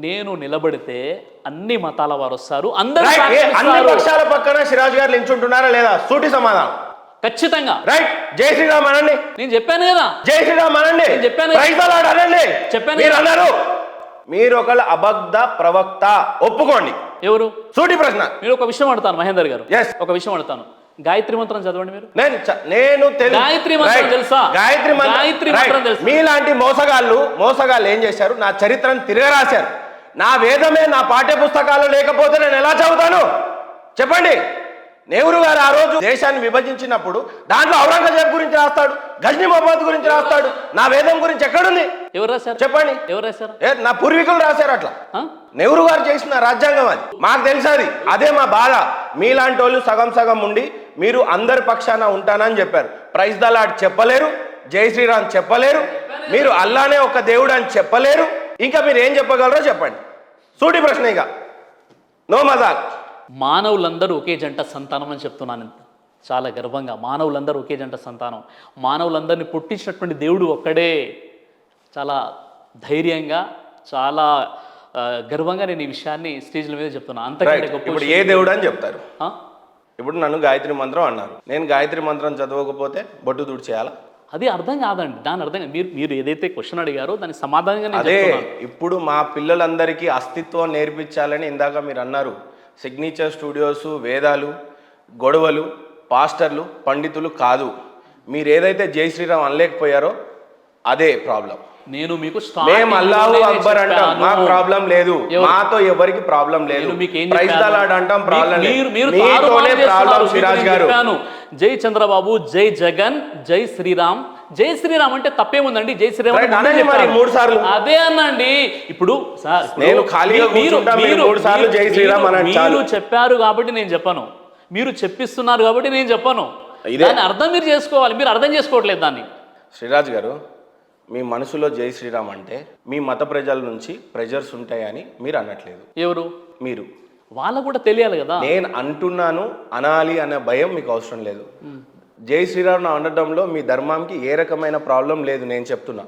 నేను నిలబడితే అన్ని మతాల వారు వస్తారు, అందరూ అన్ని సాక్షిస్తారు. పక్షాల పక్కన సిరాజ్ గారు నిల్చుంటున్నారా లేదా? సూటి సమాధానం. ఖచ్చితంగా. రైట్. జై శ్రీరామ్ అనండి. నేను చెప్పాను కదా, జై శ్రీరామ్ అనండి. నేను చెప్పాను కదా. ప్రైజ్ ది లార్డ్ అనండి. చెప్పాను మీరు కదా. అన్నారు. మీరు ఒకళ్ళ అబద్ధ ప్రవక్త ఒప్పుకోండి. ఎవరు? సూటి ప్రశ్న. మీరు ఒక విషయం అడుగుతాను మహేందర్ గారు, Yes. ఒక విషయం అడుగుతాను. గాయత్రి మంత్రం చదవండి మీరు. నేను గాయత్రి మంత్రం తెలుసా? గాయత్రి మంత్రం తెలుసా? మీలాంటి మోసగాళ్ళు ఏం చేశారు? నా చరిత్రను తిరగరాశారు. నా వేదమే నా పాఠ్య పుస్తకాలు లేకపోతే నేను ఎలా చదువుతాను చెప్పండి. నెహ్రూ గారు ఆ రోజు దేశాన్ని విభజించినప్పుడు దాంట్లో ఔరంగజేబ్ గురించి రాస్తాడు, గజ్నీ మొహమ్మద్ గురించి రాస్తాడు. నా వేదం గురించి ఎక్కడుంది? ఎవరు రాశారు చెప్పండి. ఎవరు రాశారు? నా పూర్వీకులు రాశారు అట్లా. నెహ్రూ గారు చేసిన రాజ్యాంగం అది. మాకు తెలుసు అది. అదే మా బాధ. మీలాంటి వాళ్ళు సగం సగం ఉండి మీరు అందరి పక్షాన ఉంటానని చెప్పారు. ప్రైజ్ ది లార్డ్ చెప్పలేరు, జై శ్రీరామ్ చెప్పలేరు, మీరు అల్లానే ఒక దేవుడు అని చెప్పలేరు. ఇంకా మీరు ఏం చెప్పగలరో చెప్పండి. సూటి ప్రశ్న. ఇక నో మజాక్. మానవులందరూ ఒకే జంట సంతానం అని చెప్తున్నాను చాలా గర్వంగా. మానవులందరూ ఒకే జంట సంతానం. మానవులందరినీ పుట్టించినటువంటి దేవుడు ఒక్కడే. చాలా ధైర్యంగా, చాలా గర్వంగా నేను ఈ విషయాన్ని స్టేజ్ల మీద చెప్తున్నా. అంతకంటే గొప్ప ఇప్పుడు ఏ దేవుడు అని చెప్తారు? ఇప్పుడు నన్ను గాయత్రి మంత్రం అన్నారు. నేను గాయత్రి మంత్రం చదవకపోతే బొట్టు దుడి చేయాలా? అది అర్థం కాదండి. దాని అర్థం మీరు ఏదైతే క్వశ్చన్ అడిగారో దానికి సమాధానంగా అదే. ఇప్పుడు మా పిల్లలందరికీ అస్తిత్వం నేర్పించాలని ఇందాక మీరు అన్నారు. సిగ్నేచర్ స్టూడియోస్, వేదాలు, గొడవలు, పాస్టర్లు, పండితులు కాదు. మీరు ఏదైతే జై శ్రీరామ్ అనలేకపోయారో అదే ప్రాబ్లం. నేను మీకు మేము అల్లాహు అక్బర్ అంటాం, మాకు ప్రాబ్లం లేదు. మాతో ఎవరికి ప్రాబ్లం లేదు. ప్రైజ్ ది లార్డ్ అంటాం, ప్రాబ్లం లేదు. మీతోనే ప్రాబ్లం సిరాజ్ గారు. జై చంద్రబాబు, జై జగన్, జై శ్రీరామ్. జై శ్రీరామ్ అంటే తప్పేముందండి? జై శ్రీరామ్ మరి 3 సార్లు అదే అనండి. ఇప్పుడు సార్ నేను ఖాళీగా కూర్చుంటా, మీరు 3 సార్లు జై శ్రీరామ్ అనండి. మీరు చెప్పారు కాబట్టి నేను చెప్పను, మీరు చెప్పిస్తున్నారు కాబట్టి నేను చెప్పను. దాన్ని అర్థం మీరు చేసుకోవాలి. మీరు అర్థం చేసుకోవట్లేదు దాన్ని. శ్రీరాజ్ గారు, మీ మనసులో జై శ్రీరామ్ అంటే మీ మత ప్రజల నుంచి ప్రెజర్స్ ఉంటాయని మీరు అనట్లేదు. ఎవరు? మీరు. వాళ్ళకు కూడా తెలియాలి కదా. నేను అంటున్నాను, అనాలి అనే భయం మీకు అవసరం లేదు. జై శ్రీరామ్ అనడంలో మీ ధర్మానికి ఏ రకమైన ప్రాబ్లం లేదు. నేను చెప్తున్నా,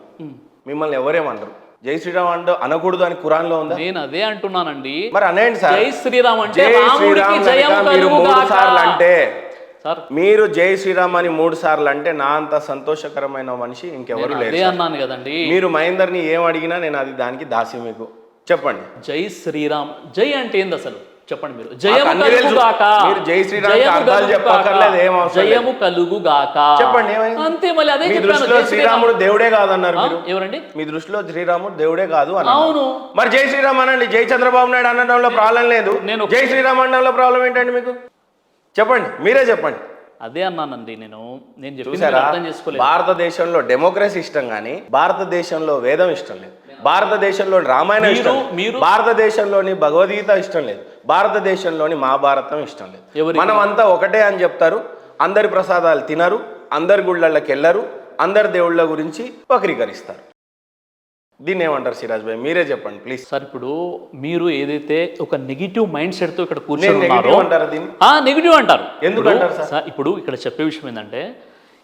మిమ్మల్ని ఎవరేమన్నారు? జై శ్రీరామ్ అనకూడదు అని ఖురాన్ లో ఉందా? నేను అదే అంటున్నానండి. మరి అనండి సార్. జై శ్రీరామ్ అంటే జై శ్రీరామ్ మీరు 3 సార్లు అంటే, మీరు జై శ్రీరామ్ అని 3 సార్లు అంటే నా అంత సంతోషకరమైన మనిషి ఇంకెవరు లేరు. అన్నాను కదండి. మీరు మహేందర్ని ఏం అడిగినా నేను అది దానికి దాసి. మీకు చెప్పండి. జై శ్రీరామ్, జై అంటే ఏంది అసలు చెప్పండి మీరు. జయము కలుగుగాక. మీరు జై శ్రీరామ్ అర్థాలు చెప్పక్కర్లేదు, ఏం అవసరం. జయము కలుగుగాక చెప్పండి. అంతే. మళ్ళీ అదే మీ దృష్టిలో శ్రీరాముడు దేవుడే కాదన్నారు మీరు. ఎవరండి? మీ దృష్టిలో శ్రీరాముడు దేవుడే కాదు అని. అవును. మరి జై శ్రీరామ్ అనండి. జై చంద్రబాబు నాయుడు అనడంలో ప్రాబ్లం లేదు. జై శ్రీరామ్ అనడంలో ప్రాబ్లం ఏంటండి మీకు? చెప్పండి, మీరే చెప్పండి. అదే అన్నానండి. నేను చూసారా, అర్థం చేసుకోలేదు. భారతదేశంలో డెమోక్రసీ ఇష్టం కానీ భారతదేశంలో వేదం ఇష్టం లేదు. భారతదేశంలో రామాయణం ఇష్టం లేదు. భారతదేశంలోని భగవద్గీత ఇష్టం లేదు. భారతదేశంలోని మహాభారతం ఇష్టం లేదు. మనం అంతా ఒకటే అని చెప్తారు. అందరి ప్రసాదాలు తినరు, అందరి గుళ్ళకి వెళ్ళరు, అందరి దేవుళ్ళ గురించి వక్రీకరిస్తారు. దీన్ని ఏమంటారు సిరాజ్ భాయ్? మీరే చెప్పండి ప్లీజ్. సార్ ఇప్పుడు మీరు ఏదైతే ఒక నెగిటివ్ మైండ్ సెట్ తో ఇక్కడ కూర్చొని నెగిటివ్ అంటారు దీన్ని. నెగిటివ్ అంటారు. ఎందుకు అంటారు సార్? ఇప్పుడు ఇక్కడ చెప్పే విషయం ఏంటంటే,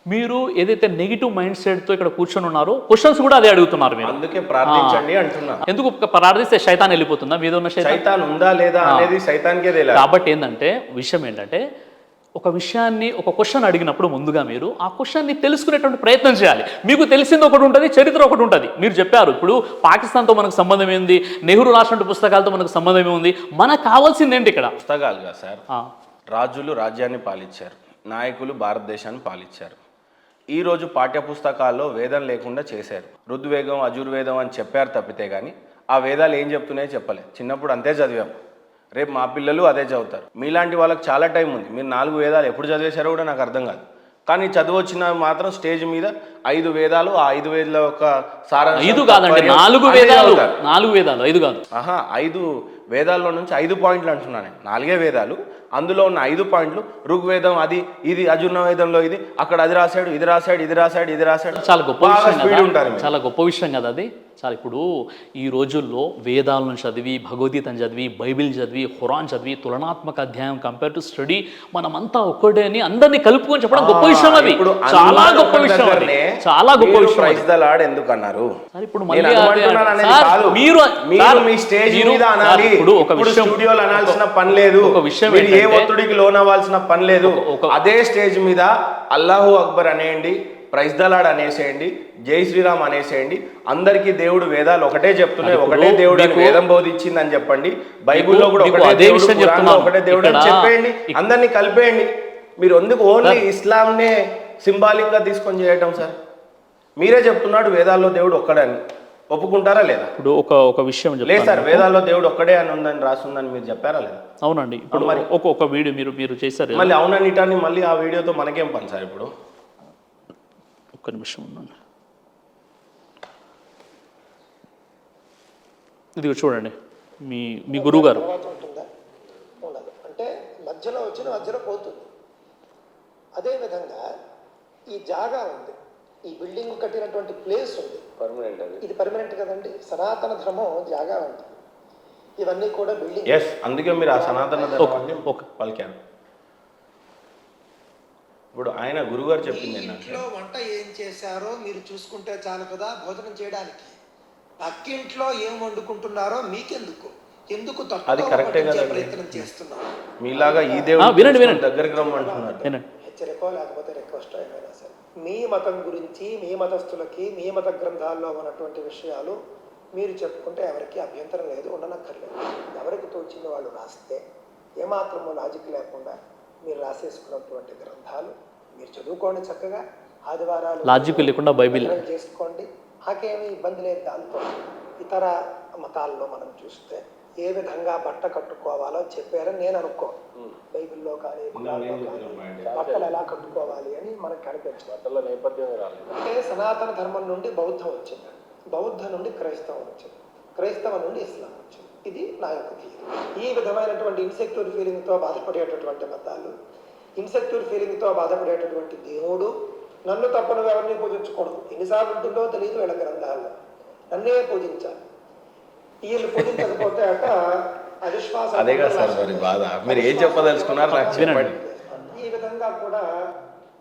మీరు ఏదైతే నెగిటివ్ మైండ్ సెట్ తో ఇక్కడ కూర్చొని ఉన్నారో క్వశ్చన్స్ కూడా అదే అడుగుతున్నారు మీరు. అందుకే ప్రార్థించండి అంటున్నా. ఎందుకు ప్రార్థిస్తే శైతాన్ వెళ్ళిపోతుందా? మీద ఉన్న శైతాన్ ఉందా లేదా అనేది శైతాన్కే తెలియదు. కాబట్టి ఏంటంటే విషయం ఏంటంటే, ఒక విషయాన్ని ఒక క్వశ్చన్ అడిగినప్పుడు ముందుగా మీరు ఆ క్వశ్చన్ని తెలుసుకునేటువంటి ప్రయత్నం చేయాలి. మీకు తెలిసింది ఒకటి ఉంటుంది, చరిత్ర ఒకటి ఉంటుంది. మీరు చెప్పారు ఇప్పుడు పాకిస్తాన్తో మనకు సంబంధం ఏంది, నెహ్రూ రాసిన పుస్తకాలతో మనకు సంబంధం ఏముంది, మనకు కావాల్సింది ఏంటి? ఇక్కడ పుస్తకాలుగా సార్, రాజులు రాజ్యాన్ని పాలించారు, నాయకులు భారతదేశాన్ని పాలించారు. ఈరోజు పాఠ్యపుస్తకాల్లో వేదం లేకుండా చేశారు. ఋగ్వేదం, అజుర్వేదం అని చెప్పారు తప్పితే కానీ ఆ వేదాలు ఏం చెప్తున్నాయో చెప్పలే. చిన్నప్పుడు అంతే చదివాం. రేపు మా పిల్లలు అదే చదువుతారు. మీలాంటి వాళ్ళకి చాలా టైం ఉంది. మీరు 4 వేదాలు ఎప్పుడు చదివేశారో కూడా నాకు అర్థం కాదు. కానీ చదువు వచ్చిన మాత్రం స్టేజ్ మీద 5 వేదాలు, ఆ 5 వేదాల యొక్క సారాంశం. 5 కాదండి, 4 వేదాలు. 4 వేదాలు, 5 కాదు. 5 వేదాల్లో నుంచి 5 పాయింట్లు అంటున్నాను. 4 వేదాలు, అందులో ఉన్న 5 పాయింట్లు ఋగ్వేదం అది ఇది, అజుర్వేదంలో ఇది, అక్కడ అది రాశాడు, ఇది రాశాడు, ఇది రాశాడు, ఇది రాశాడు. చాలా గొప్ప విషయం. చాలా గొప్ప విషయం కదా అది. చాలా ఇప్పుడు ఈ రోజుల్లో వేదాలను చదివి, భగవద్గీతను చదివి, బైబిల్ చదివి, ఖురాన్ చదివి, తులనాత్మక అధ్యాయం కంపేర్ టు స్టడీ మనమంతా ఒక్కడే అని అందరినీ కలుపుకొని చెప్పడం గొప్ప విషయం అది. ఇప్పుడు చాలా గొప్ప విషయం అది. చాలా గొప్ప విషయం. ప్రైజ్ ద లార్డ్ ఎందుకు అన్నారు? సార్ ఇప్పుడు మళ్ళీ మీరు మీ స్టేజ్ మీద అనాలి. ఇప్పుడు ఒక విషయం స్టూడియోలో అనాల్సిన పని లేదు. ఒక విషయం ఏ ఒత్తిడికి లోనవ్వాల్సిన పని లేదు. అదే స్టేజ్ మీద అల్లాహు అక్బర్ అనేయండి, ప్రైజ్ ద లార్డ్ అనేసేయండి, జై శ్రీరామ్ అనేసేయండి. అందరికీ దేవుడు వేదాలు ఒకటే చెప్తున్నాయి, ఒకటే దేవుడు అని వేదం బోధించింది అని చెప్పండి. బైబిల్లో కూడా ఒకటే దేవుడు, ఖురాన్లో ఒకటే దేవుడు అని చెప్పేయండి. అందరినీ కలిపేయండి. మీరు ఎందుకు ఓన్లీ ఇస్లాంనే సింబాలిక్ గా తీసుకొని చేయటం సార్? మీరే చెప్తున్నాడు వేదాల్లో దేవుడు ఒక్కడే అని, ఒప్పుకుంటారా లేదా? ఇప్పుడు ఒక విషయం లేదు సార్, వేదాల్లో దేవుడు ఒక్కడే అని ఉందని రాస్తుందని మీరు చెప్పారా లేదా? అవునండి. ఇప్పుడు మరి ఒక వీడియో మీరు చేశారు మళ్ళీ అవునని ఇటాన్ని మళ్ళీ ఆ వీడియోతో మనకేం పని సార్? ఇప్పుడు ఒక్క నిమిషం ఉండండి. ఇది చూడండి, మీ గురువు గారు ఉండదు అంటే మధ్యలో వచ్చిన మధ్యలో పోతుంది. అదేవిధంగా ఈ జాగా ఉంది, ఈ బిల్డింగ్ కట్టినటువంటి ప్లేస్ ఉంది, పర్మనెంట్. ఇది పర్మనెంట్ కదండి. సనాతన ధర్మం జాగా ఉంటుంది. ఇవన్నీ కూడా బిల్డింగ్. అందుకే మీరు ఆ సనాతన ధర్మాన్ని పలికారు. ఇప్పుడు ఆయన గురుగారు చెప్పింది ఇంట్లో వంట ఏం చేశారో మీరు చూసుకుంటే చాలు కదా భోజనం చేయడానికి. పక్కింట్లో ఏం వండుకుంటున్నారో మీకెందుకు? ఎందుకు అది కరెక్టే కదా ప్రయత్నం చేస్తున్నారు? మీలాగా ఈ దేవుడు దగ్గరికి రమ్మంటున్నారు. హెచ్చరికో లేకపోతే రిక్వెస్ట్ ఏమైనా సరే మీ మతం గురించి, మీ మతస్థులకి, మీ మత గ్రంథాల్లో ఉన్నటువంటి విషయాలు మీరు చెప్పుకుంటే ఎవరికి అభ్యంతరం లేదు, ఉండనక్కర్లేదు. ఎవరికి తోచింది వాళ్ళు రాస్తే ఏమాత్రమో లాజిక్ లేకుండా మీరు రాసేసుకున్నటువంటి గ్రంథాలు మీరు చదువుకోండి చక్కగా. ఆదివారాలు లాజిక్ లేకుండా బైబిల్ చేసుకోండి, నాకేమీ ఇబ్బంది లేదు దాంతో. ఇతర మతాల్లో మనం చూస్తే ఏ విధంగా బట్ట కట్టుకోవాలో చెప్పారని నేను అనుకో. బైబిల్లో కానీ బట్టలు ఎలా కట్టుకోవాలి అని మనకు కనిపించదు. అంటే సనాతన ధర్మం నుండి బౌద్ధం వచ్చింది, బౌద్ధ నుండి క్రైస్తవం వచ్చింది, క్రైస్తవం నుండి ఇస్లాం వచ్చింది. ఇది నా యొక్క థియరీ. ఈ విధమైనటువంటి ఇన్సెక్యూర్ ఫీలింగ్తో బాధపడేటటువంటి మతాలు, ఇన్సెక్యూర్ ఫీలింగ్తో బాధపడేటటువంటి దేవుడు, నన్ను తప్ప నువ్వు ఎవరిని పూజించకూడదు, ఎన్నిసార్లు ఉంటుందో తెలియదు వీళ్ళ గ్రంథాల్లో, నన్నే పూజించాలి. వీళ్ళు పూజించకపోతే అట అవిశ్వాసం. మీరు ఏం చెప్పదలుచుకున్నారు నాకు చెప్పండి. ఈ విధంగా కూడా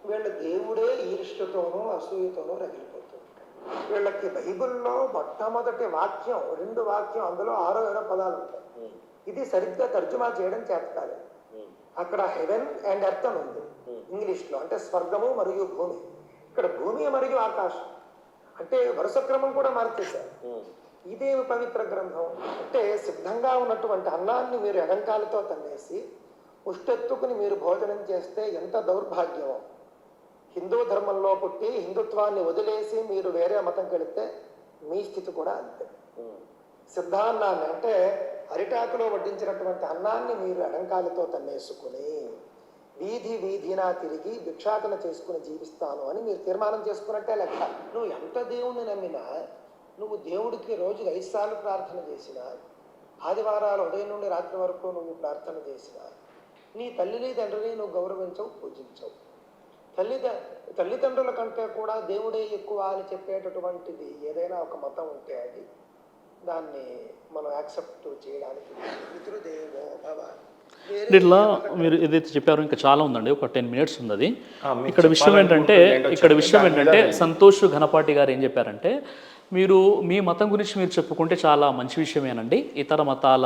వీళ్ళు దేవుడే ఈర్ష్యతోనూ అసూయతోనూ రగిలిపోతుంది. వీళ్ళకి బైబిల్లో మొట్టమొదటి వాక్యం, 2 వాక్యం, అందులో 6-7 పదాలు ఉంటాయి. ఇది సరిగ్గా తర్జుమా చేయడం చేతకాలి. అక్కడ హెవెన్ అండ్ ఎర్త్ అని ఉంది ఇంగ్లీష్లో, అంటే స్వర్గము మరియు భూమి. ఇక్కడ భూమి మరియు ఆకాశం అంటే వరుస క్రమం కూడా మార్చేశారు. ఇదేమి పవిత్ర గ్రంథం అంటే, సిద్ధంగా ఉన్నటువంటి అన్నాన్ని మీరు ఎడంకాలతో తన్నేసి ముష్టెత్తుకుని మీరు భోజనం చేస్తే ఎంత దౌర్భాగ్యమో. హిందూ ధర్మంలో పుట్టి హిందుత్వాన్ని వదిలేసి మీరు వేరే మతంకి వెళితే మీ స్థితి కూడా అంతే. సిద్ధాన్నాన్ని అంటే అరిటాకులో వడ్డించినటువంటి అన్నాన్ని మీరు ఎడంకాలతో తన్నేసుకుని వీధి వీధినా తిరిగి భిక్షాటన చేసుకుని జీవిస్తాను అని మీరు తీర్మానం చేసుకున్నట్టే లెక్క. నువ్వు ఎంత దేవుణ్ణి నమ్మినా, నువ్వు దేవుడికి రోజుకి 5 సార్లు ప్రార్థన చేసినా, ఆదివారాలు ఉదయం నుండి రాత్రి వరకు నువ్వు ప్రార్థన చేసినా, నీ తల్లిని తండ్రిని నువ్వు గౌరవించవు, పూజించవు. తల్లిదండ్రుల కంటే కూడా దేవుడే ఎక్కువ అని చెప్పేటటువంటిది ఏదైనా ఒక మతం ఉంటే అది దాన్ని మనం యాక్సెప్ట్ చేయడానికి పితృదేవో భవ. ఇట్లా మీరు ఏదైతే చెప్పారో ఇంకా చాలా ఉందండి, ఒక 10 మినిట్స్ ఉంది అది. ఇక్కడ విషయం ఏంటంటే సంతోష్ ఘనపాటి గారు ఏం చెప్పారంటే, మీరు మీ మతం గురించి మీరు చెప్పుకుంటే చాలా మంచి విషయమేనండి, ఇతర మతాల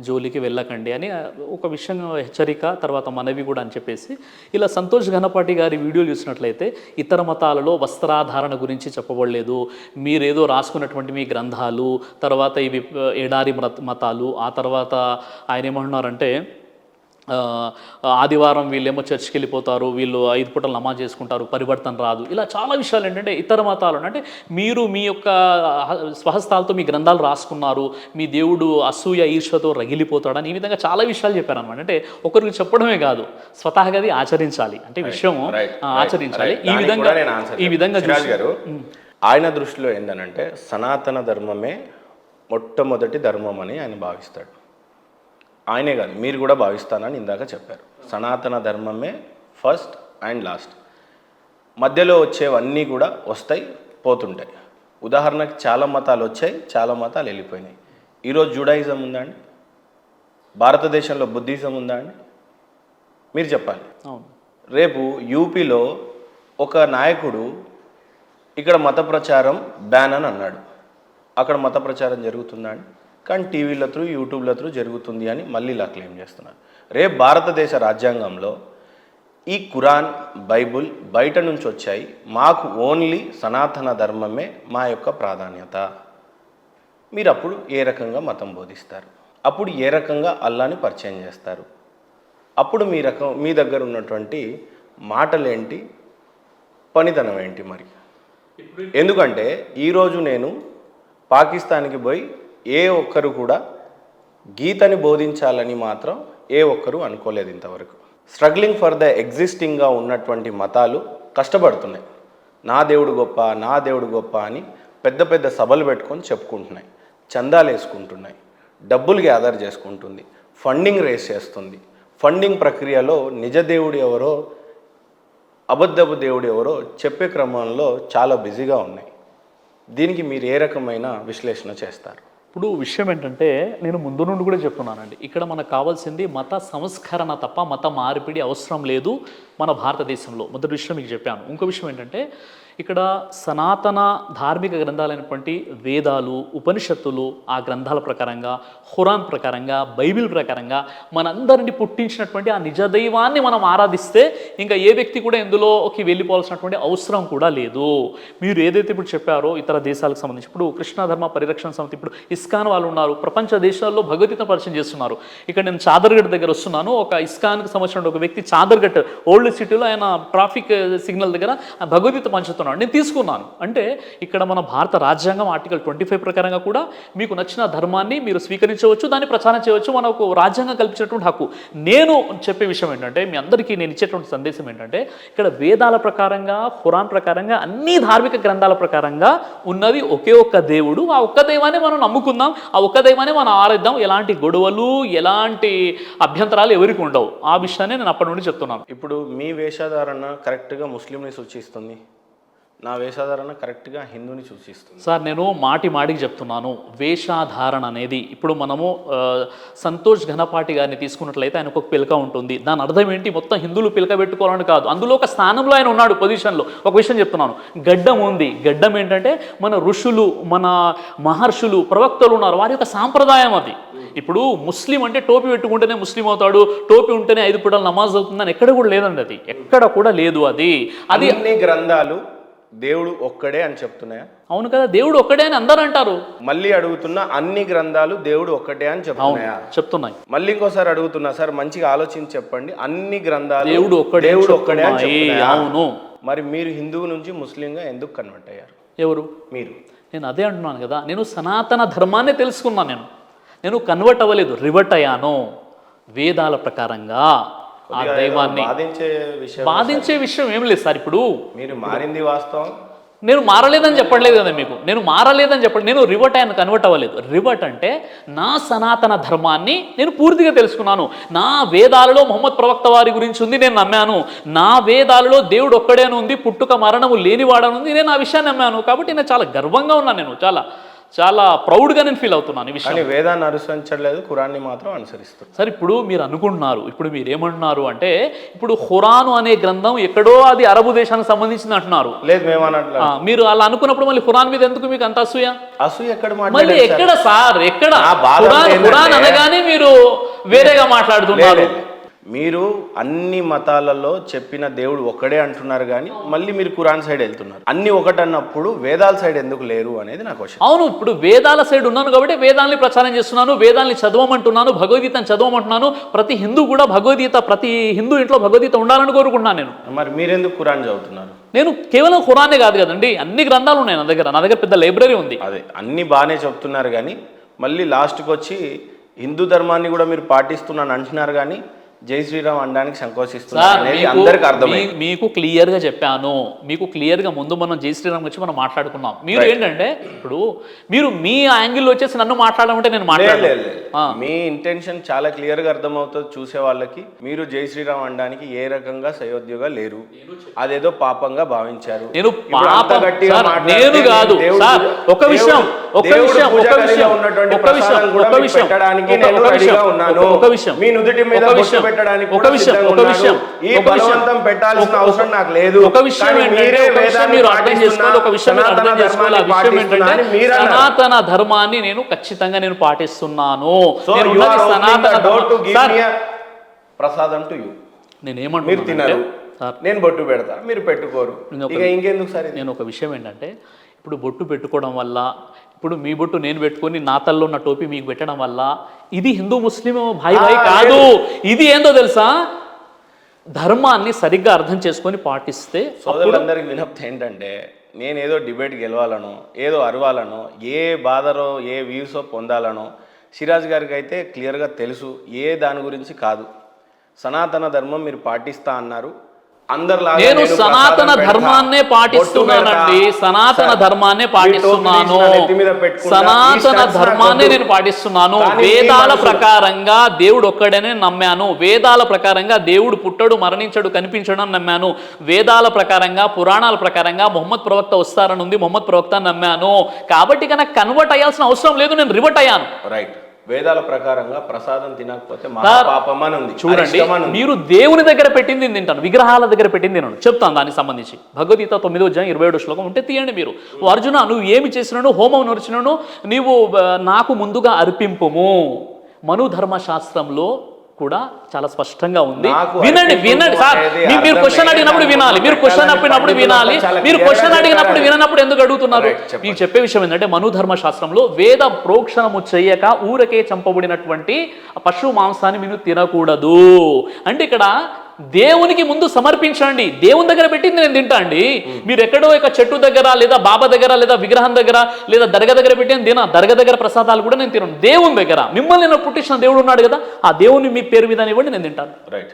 జోలికి వెళ్ళకండి అని ఒక విషయం హెచ్చరిక, తర్వాత మనవి కూడా అని చెప్పేసి, ఇలా సంతోష్ ఘనపాటి గారి వీడియోలు చూసినట్లయితే ఇతర మతాలలో వస్త్రాధారణ గురించి చెప్పబడలేదు. మీరేదో రాసుకున్నటువంటి మీ గ్రంథాలు, తర్వాత ఇవి ఎడారి మతాలు, ఆ తర్వాత ఆయన ఏమంటున్నారంటే ఆదివారం వీళ్ళేమో చర్చ్కి వెళ్ళిపోతారు, వీళ్ళు 5 పూటలు నమాజ్ చేసుకుంటారు, పరివర్తన రాదు. ఇలా చాలా విషయాలు ఏంటంటే ఇతర మతాలు అంటే మీరు మీ యొక్క స్వహస్తాలతో మీ గ్రంథాలు రాసుకున్నారు, మీ దేవుడు అసూయ ఈర్ష్యతో రగిలిపోతాడని ఈ విధంగా చాలా విషయాలు చెప్పారనమాట. అంటే ఒకరికి చెప్పడమే కాదు, స్వతహాగా అది ఆచరించాలి. అంటే విషయం ఆచరించాలి. ఈ విధంగా గారు ఆయన దృష్టిలో ఏంటనంటే సనాతన ధర్మమే మొట్టమొదటి ధర్మం అని ఆయన భావిస్తాడు. ఆయనే కాదు, మీరు కూడా భావిస్తానని ఇందాక చెప్పారు. సనాతన ధర్మమే ఫస్ట్ అండ్ లాస్ట్. మధ్యలో వచ్చేవన్నీ కూడా వస్తాయి, పోతుంటాయి. ఉదాహరణకి చాలా మతాలు వచ్చాయి, చాలా మతాలు వెళ్ళిపోయినాయి. ఈరోజు జుడాయిజం ఉందా అండి? భారతదేశంలో బుద్ధిజం ఉందా అండి? మీరు చెప్పాలి. అవును. రేపు యూపీలో ఒక నాయకుడు ఇక్కడ మత ప్రచారం బ్యాన్ అని అన్నాడు. అక్కడ మత ప్రచారం జరుగుతుందా అండి? కానీ టీవీల త్రూ, యూట్యూబ్ల త్రూ జరుగుతుంది అని మళ్ళీ ఇలా క్లెయిమ్ చేస్తున్నారు. రేపు భారతదేశ రాజ్యాంగంలో ఈ ఖురాన్, బైబుల్ బయట నుంచి వచ్చాయి, మాకు ఓన్లీ సనాతన ధర్మమే మా యొక్క ప్రాధాన్యత. మీరు అప్పుడు ఏ రకంగా మతం బోధిస్తారు? అప్పుడు ఏ రకంగా అల్లాని పరిచయం చేస్తారు? అప్పుడు మీ దగ్గర ఉన్నటువంటి మాటలేంటి, పనితనం ఏంటి? మరి ఎందుకంటే ఈరోజు నేను పాకిస్తాన్కి పోయి ఏ ఒక్కరు కూడా గీతని బోధించాలని మాత్రం ఏ ఒక్కరు అనుకోలేదు ఇంతవరకు. స్ట్రగ్లింగ్ ఫర్ ద ఎగ్జిస్టింగ్గా ఉన్నటువంటి మతాలు కష్టపడుతున్నాయి. నా దేవుడు గొప్ప, నా దేవుడు గొప్ప అని పెద్ద పెద్ద సభలు పెట్టుకొని చెప్పుకుంటున్నాయి, చందాలు వేసుకుంటున్నాయి, డబ్బులు గ్యాదర్ చేసుకుంటుంది, ఫండింగ్ రేస్ చేస్తుంది. ఫండింగ్ ప్రక్రియలో నిజ దేవుడు ఎవరో, అబద్ధపు దేవుడు ఎవరో చెప్పే క్రమంలో చాలా బిజీగా ఉన్నాయి. దీనికి మీరు ఏ రకమైన విశ్లేషణ చేస్తారు? ఇప్పుడు విషయం ఏంటంటే, నేను ముందు నుండి కూడా చెప్తున్నానండి, ఇక్కడ మనకు కావాల్సింది మత సంస్కరణ తప్ప మత మార్పిడి అవసరం లేదు మన భారతదేశంలో. మొదటి విషయం మీకు చెప్పాను. ఇంకో విషయం ఏంటంటే, ఇక్కడ సనాతన ధార్మిక గ్రంథాలైనటువంటి వేదాలు, ఉపనిషత్తులు, ఆ గ్రంథాల ప్రకారంగా, ఖురాన్ ప్రకారంగా, బైబిల్ ప్రకారంగా మనందరినీ పుట్టించినటువంటి ఆ నిజ దైవాన్ని మనం ఆరాధిస్తే ఇంకా ఏ వ్యక్తి కూడా ఇందులోకి వెళ్ళిపోవాల్సినటువంటి అవసరం కూడా లేదు. మీరు ఏదైతే ఇప్పుడు చెప్పారో ఇతర దేశాలకు సంబంధించి, ఇప్పుడు కృష్ణ ధర్మ పరిరక్షణ సమితి, ఇప్పుడు ఇస్కాన్ వాళ్ళు ఉన్నారు, ప్రపంచ దేశాల్లో భగవద్గీత పరిచయం చేస్తున్నారు. ఇక్కడ నేను చాదర్గఢ్ దగ్గర వస్తున్నాను, ఒక ఇస్కాన్కి సంబంధించిన ఒక వ్యక్తి చాదర్గఢ్ ఓల్డ్ సిటీలో ఆయన ట్రాఫిక్ సిగ్నల్ దగ్గర భగవద్గీత పంచుతున్నాడు. నేను తీసుకున్నాను. అంటే ఇక్కడ మన భారత రాజ్యాంగం ఆర్టికల్ 25 ప్రకారంగా కూడా మీకు నచ్చిన ధర్మాన్ని మీరు స్వీకరించవచ్చు, దాన్ని ప్రచారం చేయవచ్చు, మనకు రాజ్యాంగం కల్పించినటువంటి హక్కు. నేను చెప్పే విషయం ఏంటంటే, మీ అందరికీ నేను ఇచ్చేటువంటి సందేశం ఏంటంటే, ఇక్కడ వేదాల ప్రకారంగా, ఖురాన్ ప్రకారంగా, అన్ని ధార్మిక గ్రంథాల ప్రకారంగా ఉన్నది ఒకే ఒక్క దేవుడు. ఆ ఒక్క దైవాన్ని మనం నమ్ముకుందాం, ఆ ఒక్క దైవాన్ని మనం ఆరాధిద్దాం. ఎలాంటి గొడవలు, ఎలాంటి అభ్యంతరాలు ఎవరికి ఉండవు. ఆ విషయాన్ని నేను అప్పటి నుండి చెప్తున్నాను. ఇప్పుడు మీ వేషధారణ కరెక్ట్గా ముస్లింని సూచిస్తుంది, నా వేషధారణ కరెక్ట్గా హిందూని సూచిస్తుంది. సార్, నేను మాటికి చెప్తున్నాను, వేషధారణ అనేది ఇప్పుడు మనము సంతోష్ ఘనపాటి గారిని తీసుకున్నట్లయితే ఆయనకు ఒక పిలక ఉంటుంది. దాని అర్థం ఏంటి? మొత్తం హిందువులు పిలక పెట్టుకోవాలని కాదు, అందులో ఒక స్థానంలో ఆయన ఉన్నాడు, పొజిషన్లో. ఒక విషయం చెప్తున్నాను, గడ్డం ఉంది. గడ్డం ఏంటంటే మన ఋషులు, మన మహర్షులు, ప్రవక్తలు ఉన్నారు, వారి యొక్క సాంప్రదాయం అది. ఇప్పుడు ముస్లిం అంటే టోపీ పెట్టుకుంటేనే ముస్లిం అవుతాడు, టోపీ ఉంటేనే 5 పూటలు నమాజ్ అవుతుందని ఎక్కడ కూడా లేదండి. అది ఎక్కడ కూడా లేదు. అది అన్ని గ్రంథాలు దేవుడు ఒక్కడే అని చెప్తున్నాయా? అవును కదా, దేవుడు ఒక్కడే అని అందరూ అంటారు. మళ్ళీ అడుగుతున్నా, అన్ని గ్రంథాలు దేవుడు ఒక్కటే అని చెప్తున్నాయా? చెప్తున్నాయి. మళ్ళీ ఇంకోసారి అడుగుతున్నా, సార్ మంచిగా ఆలోచించి చెప్పండి, అన్ని గ్రంథాలు దేవుడు ఒక్కడే అని చెప్తున్నాయా? అవును. మరి మీరు హిందువు నుంచి ముస్లింగా ఎందుకు కన్వర్ట్ అయ్యారు? ఎవరు? మీరు. నేను అదే అంటున్నాను కదా, నేను సనాతన ధర్మాన్ని తెలుసుకున్నాను. నేను కన్వర్ట్ అవ్వలేదు, రివర్ట్ అయ్యాను. వేదాల ప్రకారంగా ఆ దైవాన్ని బాధించే విషయం ఏం లేదు సార్. ఇప్పుడు మీరు మారింది వాస్తవం, నేను మారలేదని చెప్పట్లేదు కదా మీకు, నేను మారలేదని చెప్పండి, నేను రివర్ట్ అయ్యాను, కన్వర్ట్ అవ్వలేదు. రివర్ట్ అంటే నా సనాతన ధర్మాన్ని నేను పూర్తిగా తెలుసుకున్నాను. నా వేదాలలో మొహమ్మద్ ప్రవక్త వారి గురించి ఉంది, నేను నమ్మాను. నా వేదాలలో దేవుడు ఒక్కడే ఉంది, పుట్టుక మరణము లేనివాడని ఉంది, నేను ఆ విషయాన్ని నమ్మాను. కాబట్టి నేను చాలా గర్వంగా ఉన్నాను, నేను చాలా ప్రౌడ్గా నేను ఫీల్ అవుతున్నాను ఈ విషయం. వేదాన్ని అనుసరించలేదు, ఖురాన్ని మాత్రం అనుసరిస్తారు. సార్, ఇప్పుడు మీరు అనుకుంటున్నారు, ఇప్పుడు మీరు ఏమంటున్నారు అంటే, ఇప్పుడు ఖురాను అనే గ్రంథం ఎక్కడో అది అరబు దేశానికి సంబంధించింది అంటున్నారు. లేదు, మేము అన్నట్లు. మీరు అలా అనుకున్నప్పుడు మళ్ళీ ఖురాన్ మీద ఎందుకు మీకు అంత అసూయ? అసూయ ఎక్కడ? మళ్ళీ ఎక్కడ సార్, ఎక్కడ? ఖురాన్ అనగానే మీరు వేరేగా మాట్లాడుతున్నారు. మీరు అన్ని మతాలలో చెప్పిన దేవుడు ఒక్కడే అంటున్నారు, కానీ మళ్ళీ మీరు ఖురాన్ సైడ్ వెళ్తున్నారు. అన్ని ఒకటన్నప్పుడు వేదాల సైడ్ ఎందుకు లేరు అనేది నా క్వశ్చన్. అవును, ఇప్పుడు వేదాల సైడ్ ఉన్నాను కాబట్టి వేదాల్ని ప్రచారం చేస్తున్నాను, వేదాల్ని చదవమంటున్నాను, భగవద్గీతను చదవమంటున్నాను. ప్రతి హిందూ కూడా భగవద్గీత, ప్రతి హిందూ ఇంట్లో భగవద్గీత ఉండాలని కోరుకుంటున్నాను నేను. మరి మీరెందుకు ఖురాన్ చదువుతున్నారు? నేను కేవలం ఖురానే కాదు కదండి, అన్ని గ్రంథాలు ఉన్నాయి నా దగ్గర పెద్ద లైబ్రరీ ఉంది. అదే అన్ని బాగానే చెప్తున్నారు, కానీ మళ్ళీ లాస్ట్కి వచ్చి హిందూ ధర్మాన్ని కూడా మీరు పాటిస్తున్నాను అంటున్నారు, కానీ జై శ్రీరామ్ అనడానికి సంకోచిస్తున్నారు. అందరికి అర్థమైంది. మీకు క్లియర్గా చెప్పాను, మీకు క్లియర్గా ముందు మనం జై శ్రీరామ్ వచ్చి మనం మాట్లాడుకున్నాం. మీరు ఏంటంటే, ఇప్పుడు మీరు మీ యాంగిల్ వచ్చేసి నన్ను మాట్లాడమంటే నేను మాట్లాడలేదు. మీ ఇంటెన్షన్ చాలా క్లియర్ గా అర్థమవుతుంది చూసే వాళ్ళకి. మీరు జై శ్రీరామ్ అనడానికి ఏ రకంగా సయోధ్యగా లేరు, అదేదో పాపంగా భావించారు. నేను ఇప్పుడు అంత పాపం గట్టిగా సార్, మాట్లాడితే నేను కాదు దేవుడు- సార్, ఒక విషయం దేవుడు పూజ గదిలో ఉన్నటువంటి ప్రసాదం కూడా మీకు పెట్టడానికి నేను రెడీగా ఉన్నాను. మీ నుదుటి మీద బొట్టు పెట్టడానికి కూడా సిద్ధంగా ఉన్నాను. ఈ బలవంతం పెట్టాల్సిన అవసరం నాకు లేదు. కానీ మీరే వేదాన్ని సనాతన ధర్మాన్ని నేను ఖచ్చితంగా నేను పాటిస్తున్నాను. So నేను you are ఉన్నది opening సనాతన the door to ధర్మం. give సార్, me a ప్రసాదం టు యూ. నేను మీరు ఏమంటున్నానంటే తినరు, సార్, నేను బొట్టు పెడతా, మీరు పెట్టుకోరు. ఇక ఇంకెందుకు సరే. నేను ఒక విషయం ఏంటంటే ఇప్పుడు బొట్టు పెట్టుకోవడం వల్ల, ఇప్పుడు మీ బొట్టు నేను పెట్టుకొని నా తల్లో ఉన్న టోపీ మీకు పెట్టడం వల్ల ఇది హిందూ ముస్లిం భాయ్ భాయ్ కాదు. ఇది ఏందో తెలుసా, ధర్మాన్ని సరిగ్గా అర్థం చేసుకొని పాటిస్తే. సోదరులందరికీ వినప్తి ఏంటంటే, నేను ఏదో డిబేట్ గెలవాలనో, ఏదో అరవాలనో, ఏ బాధరో ఏ వ్యూసో పొందాలనో సిరాజ్ గారికి అయితే క్లియర్గా తెలుసు. ఏ దాని గురించి కాదు. సనాతన ధర్మం మీరు పాటిస్తా అన్నారు. నేను సనాతన ధర్మాన్నే పాటిస్తున్నానండి, సనాతన ధర్మాన్నే పాటిస్తున్నాను, సనాతన ధర్మాన్నే నేను పాటిస్తున్నాను. వేదాల ప్రకారంగా దేవుడు ఒక్కడనే నమ్మాను. వేదాల ప్రకారంగా దేవుడు పుట్టడు, మరణించడు, కనిపించడు అని నమ్మాను. వేదాల ప్రకారంగా, పురాణాల ప్రకారంగా మొహమ్మద్ ప్రవక్త వస్తారని ఉంది, మొహమ్మద్ ప్రవక్త నమ్మాను. కాబట్టి కనుక కన్వర్ట్ అయ్యాల్సిన అవసరం లేదు, నేను రివర్ట్ అయ్యాను. రైట్. వేదాల ప్రకారంగా ప్రసాదం తినకపోతే పాపం అని ఉంది. చూడండి, మీరు దేవుని దగ్గర పెట్టింది తింటాను, విగ్రహాల దగ్గర పెట్టింది తినను. చెప్తాను దానికి సంబంధించి. భగవద్గీత 9వ అధ్యాయం 27వ శ్లోకం ఉంటే తీయండి మీరు. అర్జున, నువ్వు ఏమి చేసినాను, హోమం నడిచినాను, నీవు నాకు ముందుగా అర్పింపుము. మనుధర్మశాస్త్రంలో కూడా చాలా స్పష్టంగా ఉంది. వినండి వినండి సార్, మీరు క్వశ్చన్ అడిగినప్పుడు వినాలి, మీరు క్వశ్చన్ అప్పినప్పుడు వినాలి, మీరు క్వశ్చన్ అడిగినప్పుడు వినప్పుడు ఎందుకు అడుగుతున్నారు? మీకు చెప్పే విషయం ఏంటంటే, మనుధర్మ శాస్త్రంలో వేద ప్రోక్షణము చేయక ఊరకే చంపబడినటువంటి పశు మాంసాన్ని మీరు తినకూడదు అంటే, ఇక్కడ దేవునికి ముందు సమర్పించండి. దేవుని దగ్గర పెట్టింది నేను తింటా అండి. మీరు ఎక్కడో ఒక చెట్టు దగ్గర లేదా బాబా దగ్గర లేదా విగ్రహం దగ్గర లేదా దర్గా దగ్గర పెట్టిన తిన, దర్గా దగ్గర ప్రసాదాలు కూడా నేను తినను. దేవుని దగ్గర, మిమ్మల్ని నేను పుట్టించిన దేవుడు ఉన్నాడు కదా, ఆ దేవుని మీ పేరు మీద ఇవ్వండి, నేను తింటాను. రైట్.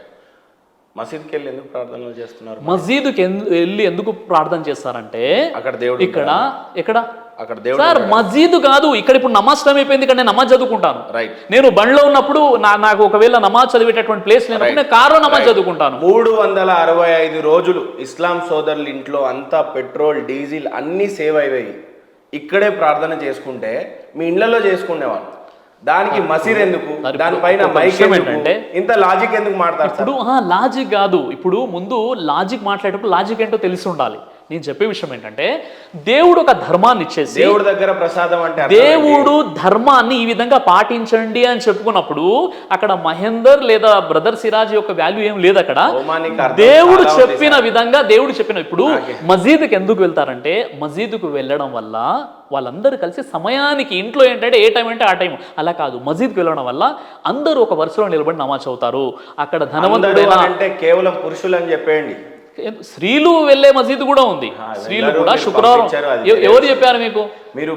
మసీద్కి వెళ్ళి ఎందుకు ప్రార్థనలు చేస్తున్నారు? మసీదుకి వెళ్ళి ఎందుకు ప్రార్థన చేస్తారంటే, అక్కడ దేవుడు ఇక్కడ అక్కడ దేవుడు సార్ మస్జిద్ కాదు. ఇక్కడ ఇప్పుడు నమాజ్ టైం అయిపోయింది, ఇక్కడ నేను నమాజ్ చదువుకుంటాను. రైట్. నేను బండ్లో ఉన్నప్పుడు నాకు ఒకవేళ నమాజ్ చదివేటటువంటి ప్లేస్ లేనప్పుడు నేను కారులో నమాజ్ చదువుకుంటాను. 365 రోజులు ఇస్లాం సోదరుల ఇంట్లో అంతా పెట్రోల్, డీజిల్ అన్నీ సేవ్ అయ్యాయి. ఇక్కడే ప్రార్థన చేసుకుంటే మీ ఇళ్లలో చేసుకునేవాళ్ళు. దానికి మసీద్ ఎందుకు, దానిపైన మైక్ ఏంటంటే, ఇంత లాజిక్ ఎందుకు మాట్లాడతారు? ఇప్పుడు లాజిక్ కాదు. ఇప్పుడు ముందు లాజిక్ మాట్లాడేటప్పుడు లాజిక్ ఏంటో తెలిసి ఉండాలి. నేను చెప్పే విషయం ఏంటంటే, దేవుడు ఒక ధర్మాన్ని ఇచ్చేసి, దేవుడి దగ్గర ప్రసాదం అంటే దేవుడు ధర్మాన్ని ఈ విధంగా పాటించండి అని చెప్పుకున్నప్పుడు అక్కడ మహేందర్ లేదా బ్రదర్ సిరాజ్ యొక్క వాల్యూ ఏం లేదు. అక్కడ దేవుడు చెప్పిన విధంగా, దేవుడు చెప్పిన. ఇప్పుడు మసీదుకి ఎందుకు వెళ్తారంటే, మసీదుకు వెళ్ళడం వల్ల వాళ్ళందరూ కలిసి సమయానికి, ఇంట్లో ఏంటంటే ఏ టైం అంటే ఆ టైం, అలా కాదు, మసీద్కి వెళ్ళడం వల్ల అందరూ ఒక వరుసలో నిలబడి నమాజ్ చదువుతారు. అక్కడ ధనవంతుడు అంటే కేవలం పురుషులు అని చెప్పేయండి, స్త్రీలు వెళ్ళే మసీదు కూడా ఉంది. స్త్రీలు కూడా శుక్రవారం. ఎవరు చెప్పారు మీకు? మీరు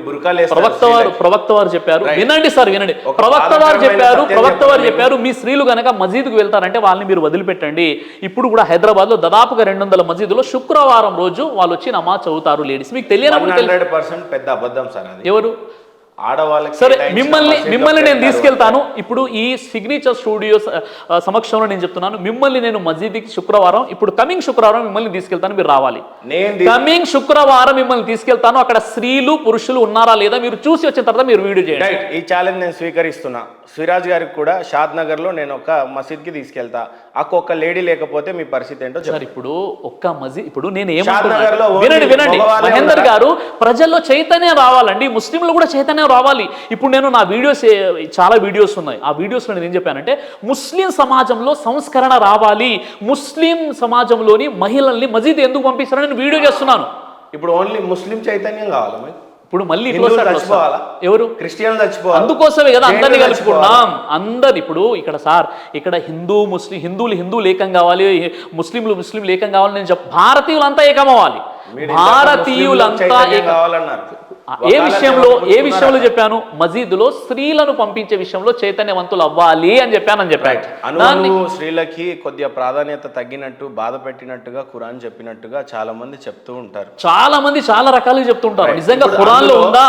ప్రవక్త వారు చెప్పారు. వినండి సార్, వినండి. ప్రవక్త వారు చెప్పారు మీ స్త్రీలు గనక మసీదుకు వెళ్తారంటే వాళ్ళని మీరు వదిలిపెట్టండి. ఇప్పుడు కూడా హైదరాబాద్ లో దాదాపుగా 200 మసీదులో శుక్రవారం రోజు వాళ్ళు వచ్చి నమాజ్ చదువుతారు లేడీస్. మీకు తెలియనప్పుడు 100% పెద్ద అబద్ధం సార్. ఎవరు? ఆడవాళ్ళకి. సరే, మిమ్మల్ని నేను తీసుకెళ్తాను. ఇప్పుడు ఈ సిగ్నేచర్ స్టూడియో సమక్షంలో నేను చెప్తున్నాను, మిమ్మల్ని నేను మసీదుకి శుక్రవారం, ఇప్పుడు కమింగ్ శుక్రవారం మిమ్మల్ని తీసుకెళ్తాను, మీరు రావాలి. కమింగ్ శుక్రవారం మిమ్మల్ని తీసుకెళ్తాను. అక్కడ స్త్రీలు పురుషులు ఉన్నారా లేదా మీరు చూసి వచ్చిన తర్వాత మీరు వీడియో చేయండి. ఈ ఛాలెంజ్ నేను స్వీకరిస్తున్నా. సిరాజ్ గారికి కూడా షాద్ నగర్ లో నేను ఒక మసీద్కి తీసుకెళ్తా. ఒక్క లేడీ లేకపోతే మీ పరిస్థితి ఏంటో సార్. ఇప్పుడు ఒక్క మసీద్, ఇప్పుడు నేను ఏమంటున్నాను, వినండి మహేందర్ గారు, ప్రజల్లో చైతన్యం రావాలండి, ముస్లింలు కూడా చైతన్యం రావాలి. ఇప్పుడు నేను నా వీడియోస్, చాలా వీడియోస్ ఉన్నాయి, ఆ వీడియోస్లో నేను ఏం చెప్పానంటే, ముస్లిం సమాజంలో సంస్కరణ రావాలి, ముస్లిం సమాజంలోని మహిళల్ని మసీద్ ఎందుకు పంపిస్తారని నేను వీడియో చేస్తున్నాను. ఇప్పుడు ఓన్లీ ముస్లిం చైతన్యం కావాలి. ఇప్పుడు మళ్ళీ ఎవరు? క్రిస్టియన్లు చచ్చిపోవాలి. అందుకోసమే కదా అందరినీ కలుపుకున్నాం. అందరు ఇప్పుడు ఇక్కడ సార్, ఇక్కడ హిందువులు ఏకం కావాలి, ముస్లింలు ఏకం కావాలని నేను భారతీయులంతా ఏకం అవ్వాలి. భారతీయులంతా కావాలన్నారు. ఏ విషయంలో చెప్పాను? మసీదులో స్త్రీలను పంపించే విషయంలో చైతన్యవంతులు అవ్వాలి అని చెప్పాను. స్త్రీలకి కొద్దిగా ప్రాధాన్యత తగ్గినట్టు, బాధ పెట్టినట్టుగా ఖురాన్ చెప్పినట్టుగా చాలా మంది చెప్తూ ఉంటారు. చాలా మంది చాలా రకాలుగా చెప్తుంటారు. నిజంగా ఖురాన్లో ఉందా?